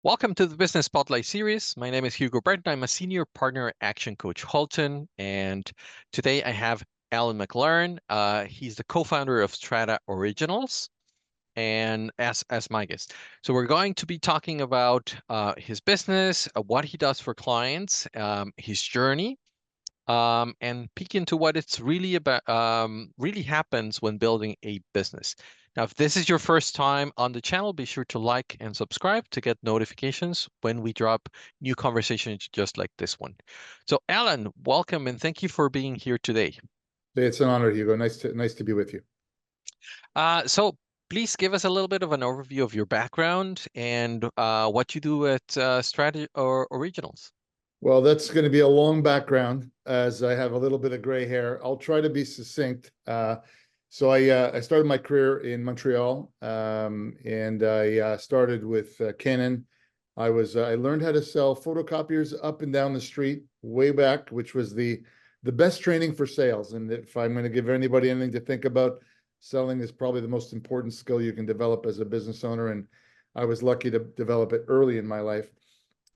Welcome to the Business Spotlight series. My name is Hugo Breton. I'm a senior partner at Action Coach Halton, and today I have Alan McLaren. He's the co-founder of STRATA Originals, and as my guest. So we're going to be talking about his business, what he does for clients, his journey, and peek into what it's really about, really happens when building a business. Now, if this is your first time on the channel, be sure to like and subscribe to get notifications when we drop new conversations just like this one. So, Alan, welcome and thank you for being here today. It's an honor, Hugo. Nice to be with you. So please give us a little bit of an overview of your background and what you do at STRATA Originals. Well, that's going to be a long background as I have a little bit of gray hair. I'll try to be succinct. So I started my career in Montreal, and I started with Canon. I learned how to sell photocopiers up and down the street way back, which was the best training for sales. And if I'm going to give anybody anything to think about, selling is probably the most important skill you can develop as a business owner. And I was lucky to develop it early in my life.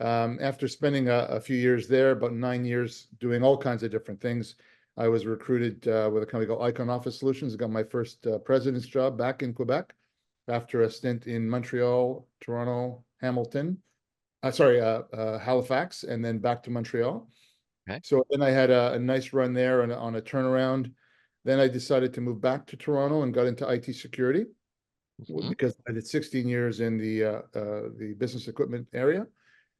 After spending a few years there, about 9 years, doing all kinds of different things, I was recruited with a company called Icon Office Solutions. I got my first president's job back in Quebec after a stint in Montreal, Toronto, Hamilton, Halifax, and then back to Montreal. Okay. So then I had a nice run there on a turnaround. Then I decided to move back to Toronto and got into IT security because I did 16 years in the business equipment area.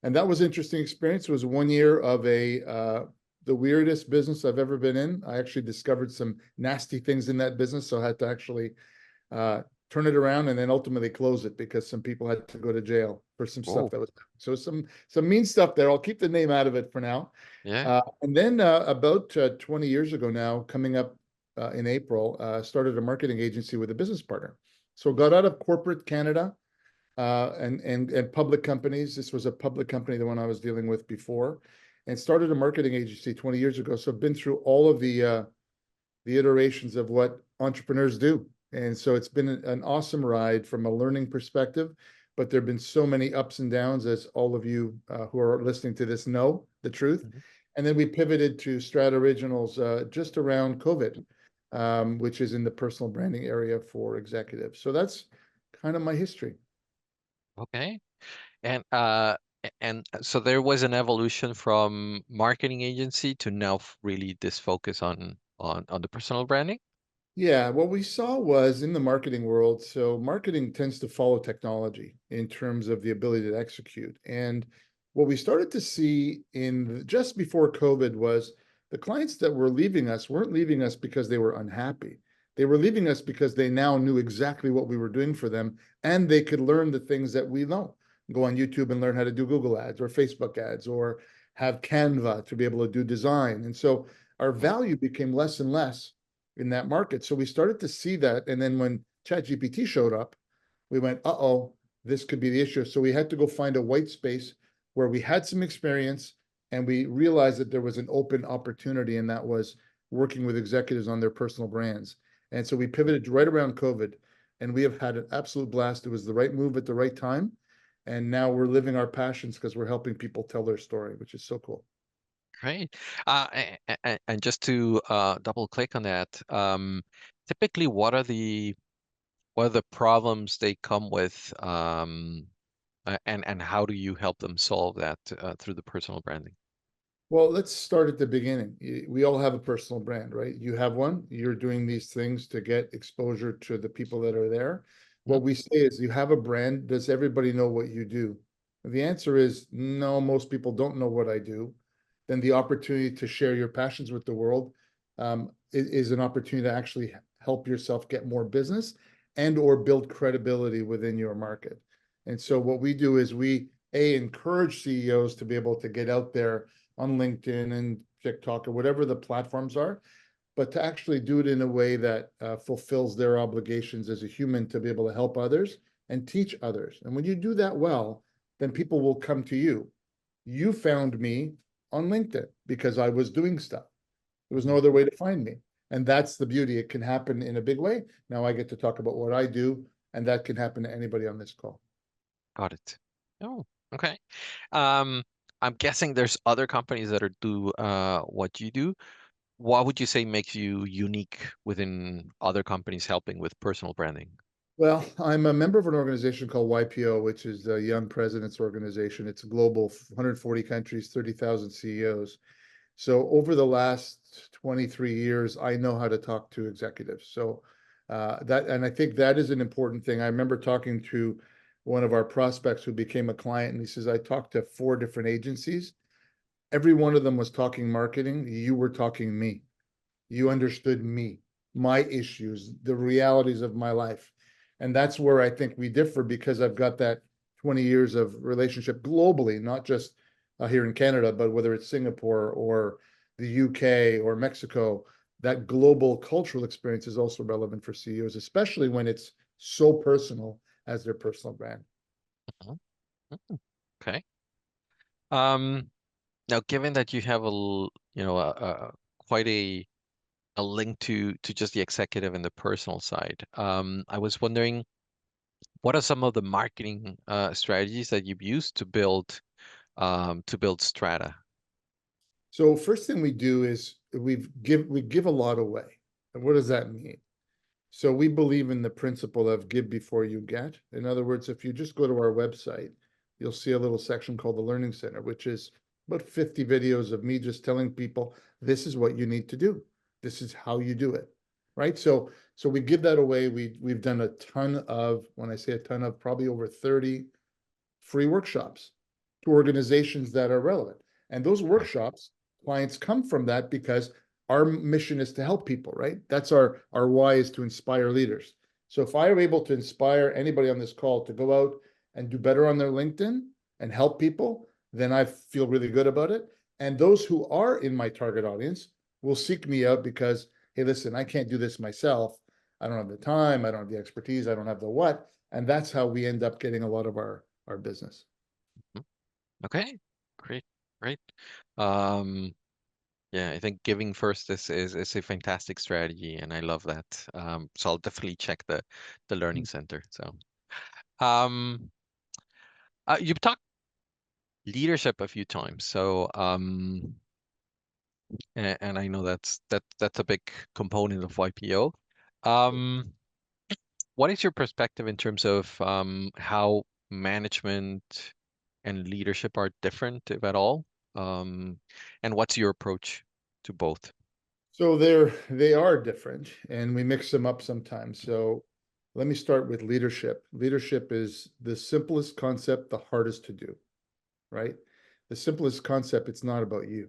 And that was an interesting experience. It was 1 year of the weirdest business I've ever been in. I actually discovered some nasty things in that business, so I had to actually turn it around and then ultimately close it because some people had to go to jail for some stuff that was. So some mean stuff there. I'll keep the name out of it for now. Yeah. And then about 20 years ago now, coming up in April, started a marketing agency with a business partner. So got out of corporate Canada. And public companies. This was a public company, the one I was dealing with before, and started a marketing agency 20 years ago. So I've been through all of the iterations of what entrepreneurs do. And so it's been an awesome ride from a learning perspective, but there have been so many ups and downs, as all of you who are listening to this know the truth. And then we pivoted to STRATA Originals just around COVID, which is in the personal branding area for executives. So that's kind of my history. Okay. And so there was an evolution from marketing agency to now really this focus on the personal branding. Yeah, what we saw was in the marketing world, so marketing tends to follow technology in terms of the ability to execute. And what we started to see just before COVID was the clients that were leaving us weren't leaving us because they were unhappy. They were leaving us because they now knew exactly what we were doing for them, and they could learn the things that we know. Go on YouTube and learn how to do Google ads or Facebook ads, or have Canva to be able to do design. And so our value became less and less in that market. So we started to see that. And then when ChatGPT showed up, we went, uh-oh, this could be the issue. So we had to go find a white space where we had some experience, and we realized that there was an open opportunity, and that was working with executives on their personal brands. And so we pivoted right around COVID, and we have had an absolute blast. It was the right move at the right time. And now we're living our passions because we're helping people tell their story, which is so cool. Great. And just to double click on that, typically what are the problems they come with, and how do you help them solve that through the personal branding? Well, let's start at the beginning. We all have a personal brand, right? You have one. You're doing these things to get exposure to the people that are there. What we say is, you have a brand. Does everybody know what you do? The answer is no, most people don't know what I do. Then the opportunity to share your passions with the world is an opportunity to actually help yourself get more business and or build credibility within your market. And so what we do is we encourage CEOs to be able to get out there on LinkedIn and TikTok or whatever the platforms are, but to actually do it in a way that fulfills their obligations as a human to be able to help others and teach others. And when you do that well, then people will come to you. You found me on LinkedIn because I was doing stuff. There was no other way to find me. And that's the beauty. It can happen in a big way. Now I get to talk about what I do, and that can happen to anybody on this call. Got it. Oh, Okay. Um, I'm guessing there's other companies that are do what you do. What would you say makes you unique within other companies helping with personal branding? Well, I'm a member of an organization called YPO, which is the Young Presidents Organization. It's global, 140 countries, 30,000 CEOs. So over the last 23 years, I know how to talk to executives. So and I think that is an important thing. I remember talking to one of our prospects who became a client, and he says, I talked to 4 different agencies. Every one of them was talking marketing. You were talking me. You understood me, my issues, the realities of my life. And that's where I think we differ, because I've got that 20 years of relationship globally, not just here in Canada, but whether it's Singapore or the UK or Mexico. That global cultural experience is also relevant for CEOs, especially when it's so personal as their personal brand. Mhm. Mhm. Okay. Um, Now, given that you have quite a link to just the executive and the personal side, I was wondering, what are some of the marketing strategies that you've used to build Strata? So first thing we do is we give a lot away. And what does that mean? So we believe in the principle of give before you get. In other words, if you just go to our website, you'll see a little section called the Learning Center, which is about 50 videos of me just telling people, this is what you need to do. This is how you do it. Right. So we give that away. We've done a ton of, when I say a ton of, probably over 30 free workshops to organizations that are relevant. And those Right. workshops, clients come from that because our mission is to help people, right? That's our why, is to inspire leaders. So if I am able to inspire anybody on this call to go out and do better on their LinkedIn and help people, then I feel really good about it. And those who are in my target audience will seek me out because, hey, listen, I can't do this myself. I don't have the time, I don't have the expertise, I don't have the what. And that's how we end up getting a lot of our business. Mhm. Okay. Great. Great. Um, yeah, I think giving first is a fantastic strategy, and I love that. So I'll definitely check the learning center. So, um, you've talked leadership a few times. So, and I know that's a big component of YPO. Um, what is your perspective in terms of how management and leadership are different, if at all? Um, and what's your approach to both? So they are different, and we mix them up sometimes. So let me start with leadership. Leadership is the simplest concept, the hardest to do, right? The simplest concept, it's not about you.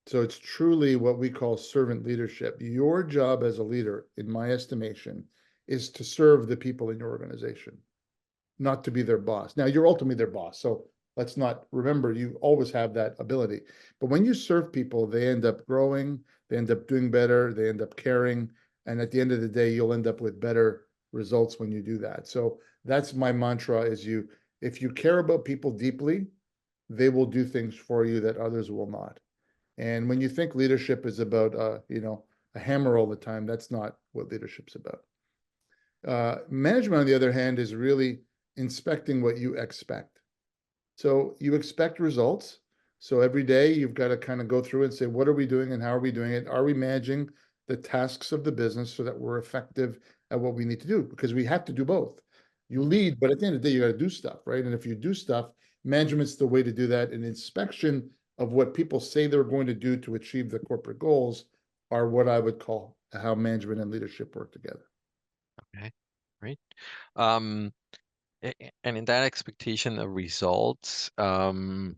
So it's truly what we call servant leadership. Your job as a leader, in my estimation, is to serve the people in your organization, not to be their boss. Now, you're ultimately their boss. So let's not remember, you always have that ability. But when you serve people, they end up growing, they end up doing better, they end up caring. And at the end of the day, you'll end up with better results when you do that. So that's my mantra, is if you care about people deeply, they will do things for you that others will not. And when you think leadership is about a hammer all the time, that's not what leadership's about. Management, on the other hand, is really inspecting what you expect. So you expect results. So every day you've got to kind of go through and say, what are we doing and how are we doing it? Are we managing the tasks of the business so that we're effective at what we need to do? Because we have to do both. You Mhm. lead, but at the end of the day, you got to do stuff, right? And if you do stuff, management's the way to do that. And inspection of what people say they're going to do to achieve the corporate goals are what I would call how management and leadership work together. Okay, great. Um, and in that expectation of results, like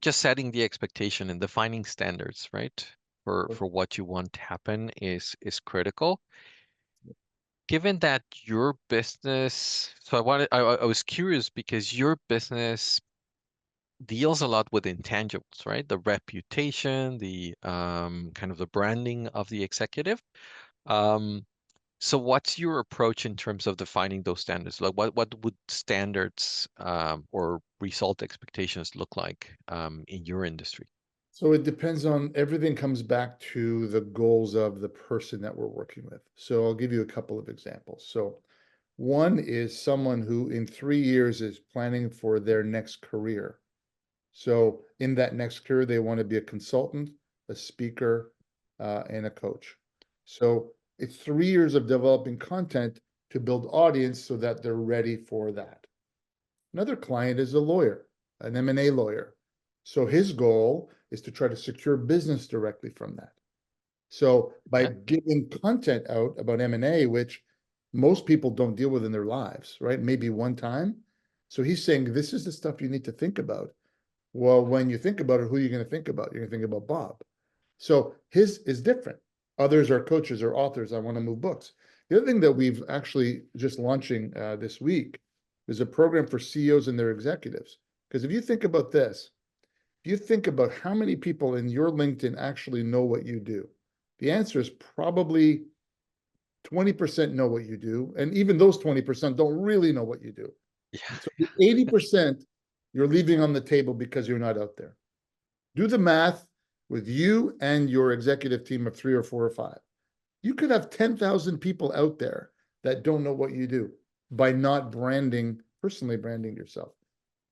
just setting the expectation and defining standards, right? For what you want to happen is critical. Given that your business, so I was curious because your business deals a lot with intangibles, right? The reputation, the kind of the branding of the executive. Um, so what's your approach in terms of defining those standards? Like what would standards or result expectations look like in your industry? So it depends on, everything comes back to the goals of the person that we're working with. So I'll give you a couple of examples. So One is someone who in 3 years is planning for their next career. So in that next career, they want to be a consultant, a speaker, and a coach. So it's 3 years of developing content to build audience so that they're ready for that. Another client is a lawyer, an M&A lawyer. So his goal is to try to secure business directly from that. So by Yeah. giving content out about M&A, which most people don't deal with in their lives, right? Maybe one time. So he's saying, this is the stuff you need to think about. Well, when you think about it, who are you going to think about? You're going to think about Bob. So his is different. Others are coaches or authors. I want to move books. The other thing that we've actually just launching this week is a program for CEOs and their executives. Because if you think about this, if you think about how many people in your LinkedIn actually know what you do, the answer is probably 20% know what you do. And even those 20% don't really know what you do. Yeah. So 80% you're leaving on the table because you're not out there. Do the math with you and your executive team of 3 or 4 or 5. You could have 10,000 people out there that don't know what you do by not branding, personally branding yourself.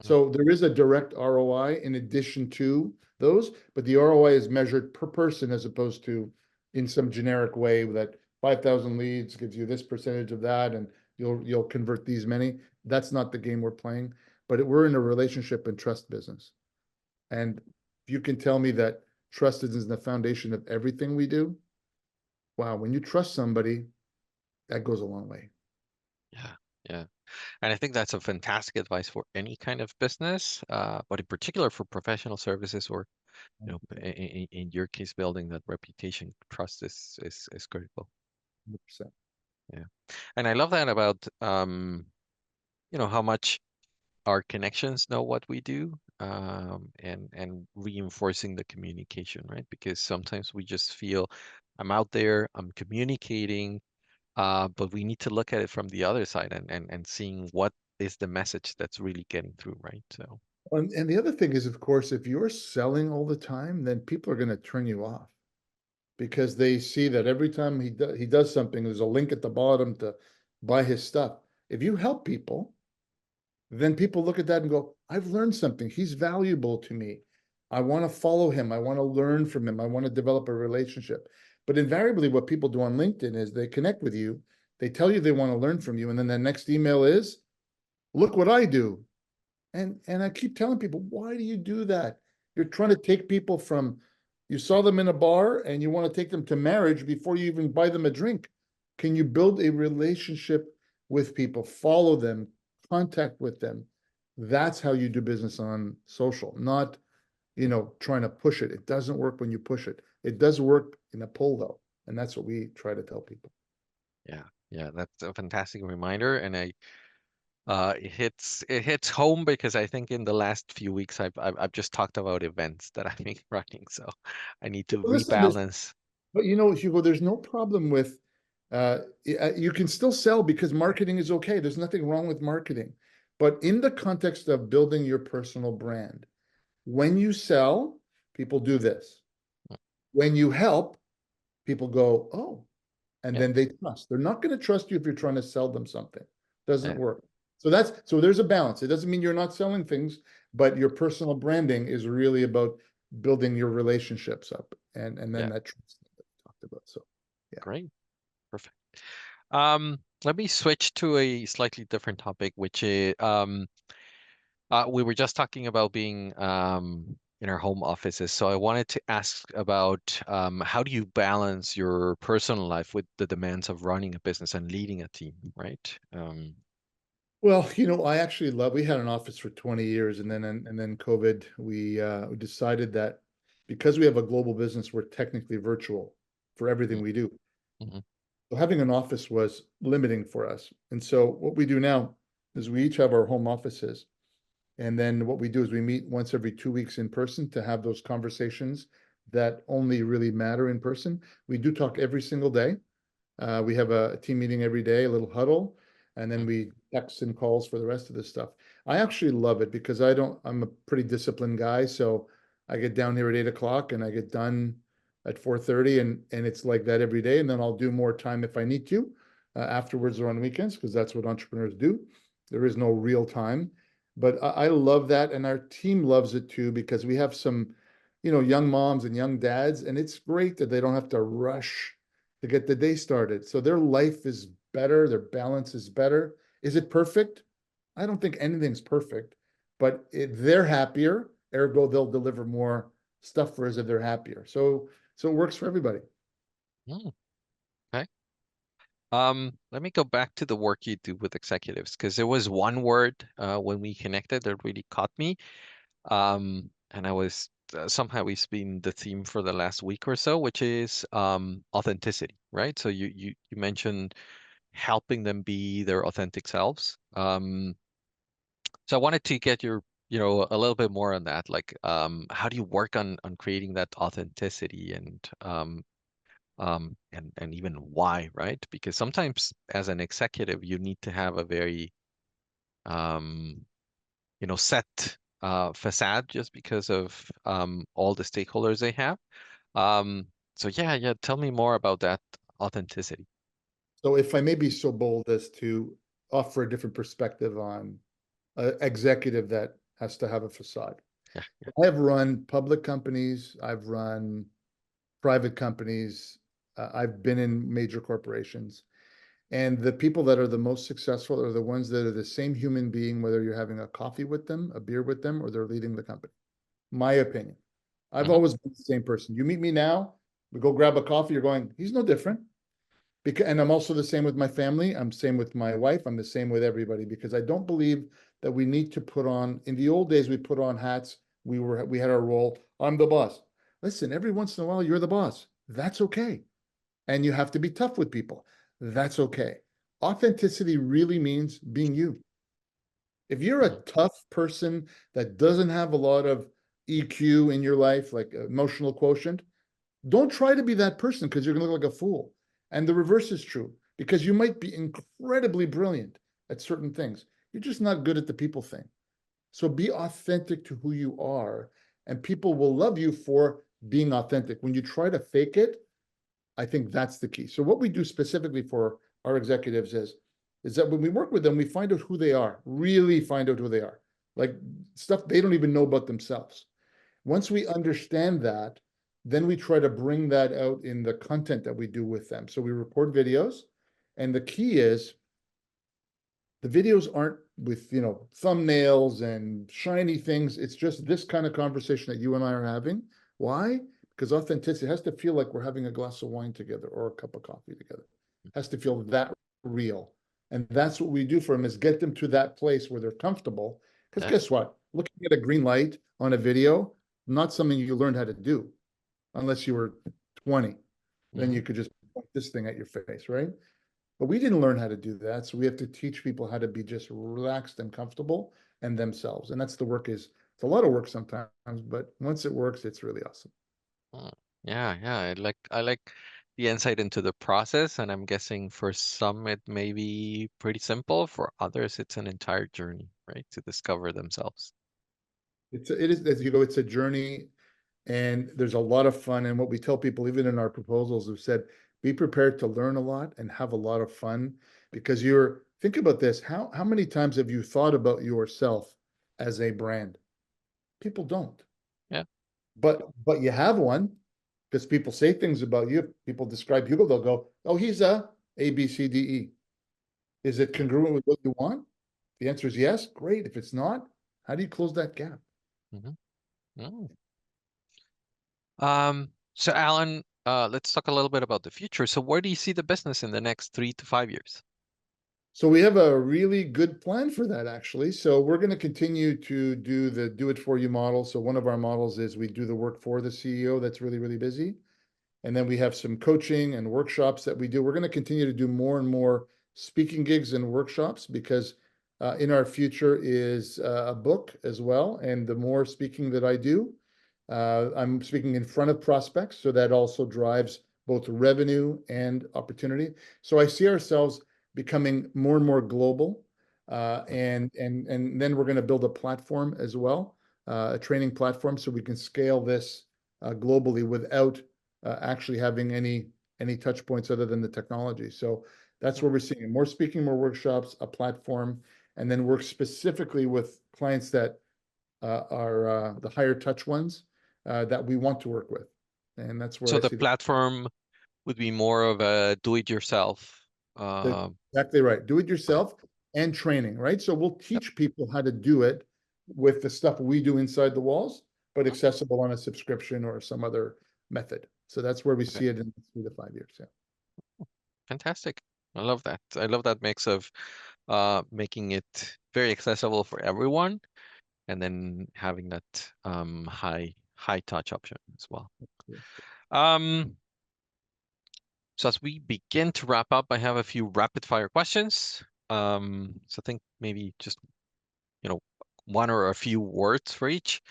Mhm. So there is a direct ROI in addition to those, but the ROI is measured per person as opposed to in some generic way that 5,000 leads gives you this percentage of that, and you'll convert these many. That's not the game we're playing, but we're in a relationship and trust business. And if you can tell me that trust is the foundation of everything we do, wow, when you trust somebody, that goes a long way. Yeah. Yeah. And I think that's a fantastic advice for any kind of business, but in particular for professional services or, in your case, building that reputation, trust is critical. 100%. Yeah. And I love that about, how much our connections know what we do, and reinforcing the communication, right? Because sometimes we just feel I'm out there, I'm communicating, but we need to look at it from the other side and seeing what is the message that's really getting through, right? So, And the other thing is, of course, if you're selling all the time, then people are going to turn you off because they see that every time he does something, there's a link at the bottom to buy his stuff. If you help people, then people look at that and go, I've learned something. He's valuable to me. I want to follow him. I want to learn from him. I want to develop a relationship. But invariably, what people do on LinkedIn is they connect with you, they tell you they want to learn from you, and then the next email is, look what I do. And I keep telling people, why do you do that? You're trying to take people from, you saw them in a bar and you want to take them to marriage before you even buy them a drink. Can you build a relationship with people, follow them, contact with them? That's how you do business on social, not, trying to push it. It doesn't work when you push it. It does work in a pull though. And that's what we try to tell people. yeah, yeah, that's a fantastic reminder, and it hits home because I think in the last few weeks I've just talked about events that I've been running, so I need to Listen, there's rebalance. But Hugo, there's no problem with you can still sell because marketing is okay. There's nothing wrong with marketing. But in the context of building your personal brand, when you sell, people do this. When you help, people go, oh, and Yeah, then they trust. They're not going to trust you if you're trying to sell them something. Doesn't yeah, work. So there's a balance. It doesn't mean you're not selling things, but your personal branding is really about building your relationships up and then yeah. that trust that we talked about. So yeah. Great, perfect. Let me switch to a slightly different topic, which is we were just talking about being in our home offices. So I wanted to ask about how do you balance your personal life with the demands of running a business and leading a team, right? Well, I actually we had an office for 20 years and then COVID, we decided that because we have a global business, we're technically virtual for everything we do. Mm-hmm. So having an office was limiting for us. And so what we do now is we each have our home offices. And then what we do is we meet once every 2 weeks in person to have those conversations that only really matter in person. We do talk every single day. We have a team meeting every day, a little huddle, and then we text and calls for the rest of this stuff. I actually love it because I'm a pretty disciplined guy. So I get down here at 8 o'clock and I get done at 4:30 and it's like that every day. And then I'll do more time if I need to. afterwards or on weekends, because that's what entrepreneurs do. There is no real time. But I love that, and our team loves it too, because we have some, young moms and young dads, and it's great that they don't have to rush to get the day started. So their life is better, their balance is better. Is it perfect? I don't think anything's perfect, but they're happier, ergo they'll deliver more stuff for us if they're happier. So it works for everybody. Mm, okay. Let me go back to the work you do with executives, because there was one word when we connected that really caught me. And I was somehow it's been the theme for the last week or so, which is authenticity, right? So you mentioned helping them be their authentic selves. So I wanted to get your, a little bit more on that. Like, how do you work on creating that authenticity and even why, right? Because sometimes as an executive, you need to have a very um, set facade just because of all the stakeholders they have. Um, so yeah, tell me more about that authenticity. So if I may be so bold as to offer a different perspective on an executive that has to have a facade. Yeah, yeah. I've run public companies, I've run private companies, I've been in major corporations. And the people that are the most successful are the ones that are the same human being, whether you're having a coffee with them, a beer with them, or they're leading the company. My opinion. I've Hmm. always been the same person. You meet me now, we go grab a coffee, you're going, he's no different. Because, and I'm also the same with my family. I'm same with my wife. I'm the same with everybody, because I don't believe that we need to put on, in the old days, we put on hats. We had our role. I'm the boss. Listen, every once in a while, you're the boss. That's okay. And you have to be tough with people. That's okay. Authenticity really means being you. If you're a tough person that doesn't have a lot of EQ in your life, like emotional quotient, don't try to be that person, because you're going to look like a fool. And the reverse is true, because you might be incredibly brilliant at certain things. You're just not good at the people thing. So be authentic to who you are, and people will love you for being authentic. When you try to fake it, I think that's the key. So what we do specifically for our executives is that when we work with them, we find out who they are, really find out who they are, like stuff they don't even know about themselves. Once we understand that, then we try to bring that out in the content that we do with them. So we record videos, and the key is the videos aren't with, thumbnails and shiny things. It's just this kind of conversation that you and I are having. Why? Because authenticity has to feel like we're having a glass of wine together or a cup of coffee together. It has to feel that real. And that's what we do for them, is get them to that place where they're comfortable. Because Yeah. guess what? Looking at a green light on a video, not something you learned how to do unless you were 20. Then Hmm. you could just point this thing at your face, right? But we didn't learn how to do that. So we have to teach people how to be just relaxed and comfortable and themselves. And that's the work is, it's a lot of work sometimes, but once it works, it's really awesome. Mm. Yeah. I like the insight into the process, and I'm guessing for some it may be pretty simple. For others, it's an entire journey, right, to discover themselves. It is, as you go, it's a journey, and there's a lot of fun. And what we tell people, even in our proposals, we've said, be prepared to learn a lot and have a lot of fun, because think about this. How many times have you thought about yourself as a brand? People don't. Yeah. But you have one, because people say things about you. People describe you, they'll go, "Oh, he's A, B, C, D, E." Is it congruent with what you want? The answer is yes. Great. If it's not, how do you close that gap? Hmm. Mm. So Alan, let's talk a little bit about the future. So where do you see the business in the next 3 to 5 years? So we have a really good plan for that, actually. So we're going to continue to do the do it for you model. So one of our models is we do the work for the CEO that's really, really busy. And then we have some coaching and workshops that we do. We're going to continue to do more and more speaking gigs and workshops, because in our future is a book as well. And the more speaking that I do, I'm speaking in front of prospects. So that also drives both revenue and opportunity. So I see ourselves becoming more and more global. And then we're going to build a platform as well, a training platform, so we can scale this globally without actually having any touch points other than the technology. So That's where we're seeing more speaking, more workshops, a platform, and then work specifically with clients that are the higher touch ones that we want to work with. And that's where So I the see platform would be more of a do-it-yourself. exactly right. Do it Okay. yourself and training, right? So we'll teach people how to do it with the stuff we do inside the walls, but Mhm. accessible on a subscription or some other method. So that's where we Okay. see it in 3 to 5 years. Yeah. Fantastic. I love that. I love that mix of making it very accessible for everyone and then having that high touch option as well. Um, so as we begin to wrap up, I have a few rapid fire questions. So I think maybe just, you know, one or a few words for each.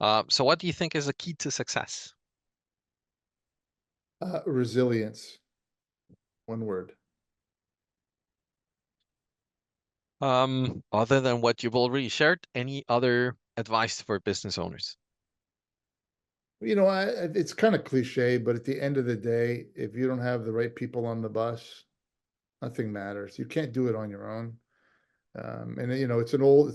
So what do you think is the key to success? Resilience, one word. Other than what you've already shared, any other advice for business owners? It's kind of cliche, but at the end of the day, if you don't have the right people on the bus, nothing matters. You can't do it on your own. And it's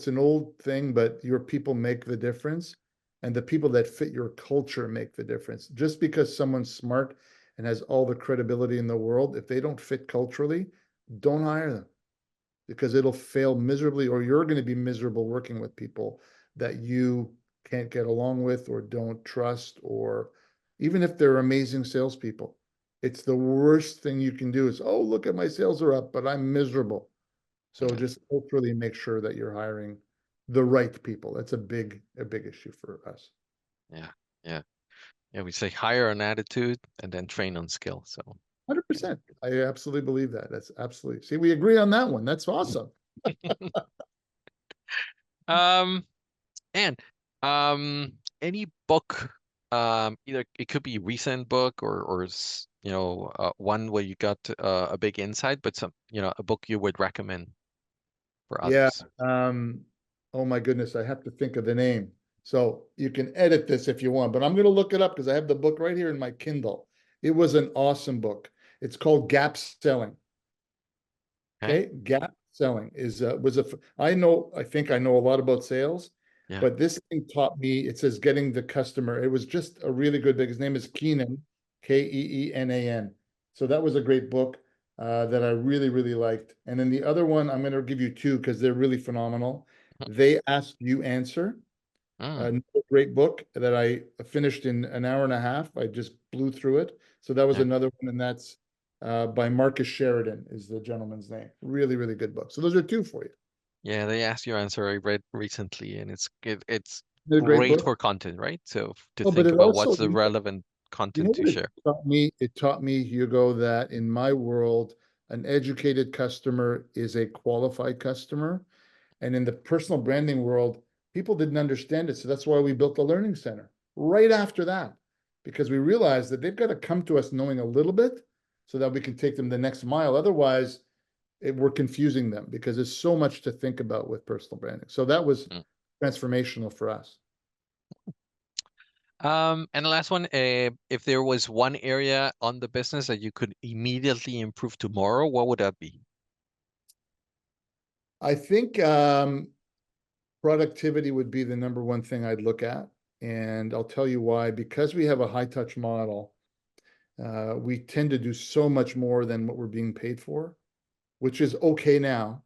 an old thing, but your people make the difference, and the people that fit your culture make the difference. Just because someone's smart and has all the credibility in the world, if they don't fit culturally, don't hire them because it'll fail miserably, or you're going to be miserable working with people that you can't get along with or don't trust, or even if they're amazing salespeople. It's the worst thing you can do is, oh, look at my sales are up, but I'm miserable. So Yeah, just culturally make sure that you're hiring the right people. That's a big issue for us. yeah, yeah. Yeah, we say hire on attitude and then train on skill. So yeah. 100%. I absolutely believe that. That's absolutely. See, we agree on that one. That's awesome. Um, and any book, either it could be recent book or one where you got a big insight, but a book you would recommend for Yeah. others. Oh my goodness, I have to think of the name. So you can edit this if you want, but I'm going to look it up because I have the book right here in my Kindle. It was an awesome book. It's called Gap Selling. Okay. Okay, gap selling is was a. I think I know a lot about sales, Yeah. but this thing taught me. It says getting the customer. It was just a really good book. His name is Keenan, Keenan. So that was a great book that I really really liked. And then the other one, I'm going to give you two because they're really phenomenal. They Ask, You Answer. Mm, Another great book that I finished in an hour and a half. I just blew through it. So that was yeah. another one, and that's by Marcus Sheridan is the gentleman's name. Really, really good book. So those are two for you. Yeah, they asked your answer I read recently, and it's They're great great book. for content, right? So to Oh, but think it about also, what's the relevant you know content to what it share. taught me? It taught me, Hugo, that in my world, an educated customer is a qualified customer. And in the personal branding world, people didn't understand it. So that's why we built the Learning Center right after that, because we realized that they've got to come to us knowing a little bit so that we can take them the next mile. Otherwise, we're confusing them because there's so much to think about with personal branding. So that was Mm. transformational for us. And the last one, if there was one area on the business that you could immediately improve tomorrow, what would that be? I think productivity would be the number one thing I'd look at. And I'll tell you why. Because we have a high touch model, we tend to do so much more than what we're being paid for, which is okay now.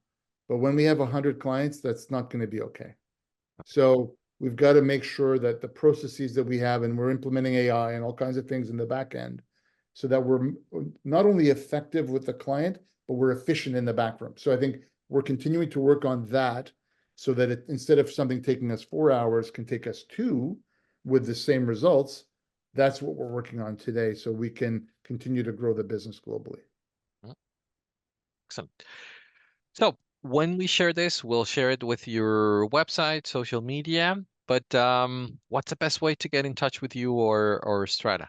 But when we have 100 clients, that's not going to be okay. So we've got to make sure that the processes that we have, and we're implementing AI and all kinds of things in the back end, so that we're not only effective with the client, but we're efficient in the back room. So I think we're continuing to work on that so that instead of something taking us 4 hours can take us two with the same results. That's what we're working on today so we can continue to grow the business globally. Mm, excellent. So when we share this, we'll share it with your website, social media. But what's the best way to get in touch with you or Strata?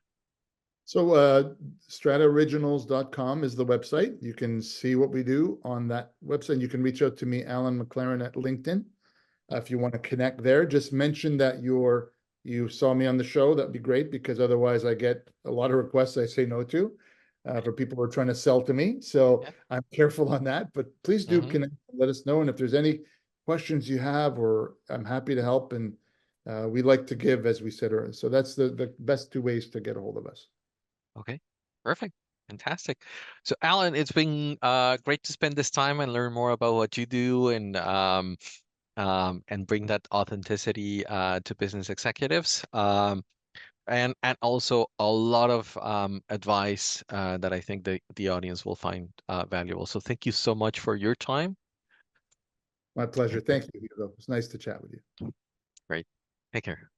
So strataoriginals.com is the website. You can see what we do on that website. You can reach out to me, Alan McLaren, at LinkedIn. If you want to connect there, just mention that you saw me on the show. That'd be great because otherwise I get a lot of requests I say no to. for people who are trying to sell to me. So Yeah. I'm careful on that, but please do Hmm. connect, let us know. And if there's any questions you have, or I'm happy to help. And we like to give, as we said earlier. So that's the best two ways to get a hold of us. Okay. Perfect. Fantastic. So, Alan, it's been great to spend this time and learn more about what you do and bring that authenticity to business executives. And also a lot of advice that I think the audience will find valuable. So thank you so much for your time. My pleasure. And Thank you, Hugo. It's nice to chat with you. great. Take care.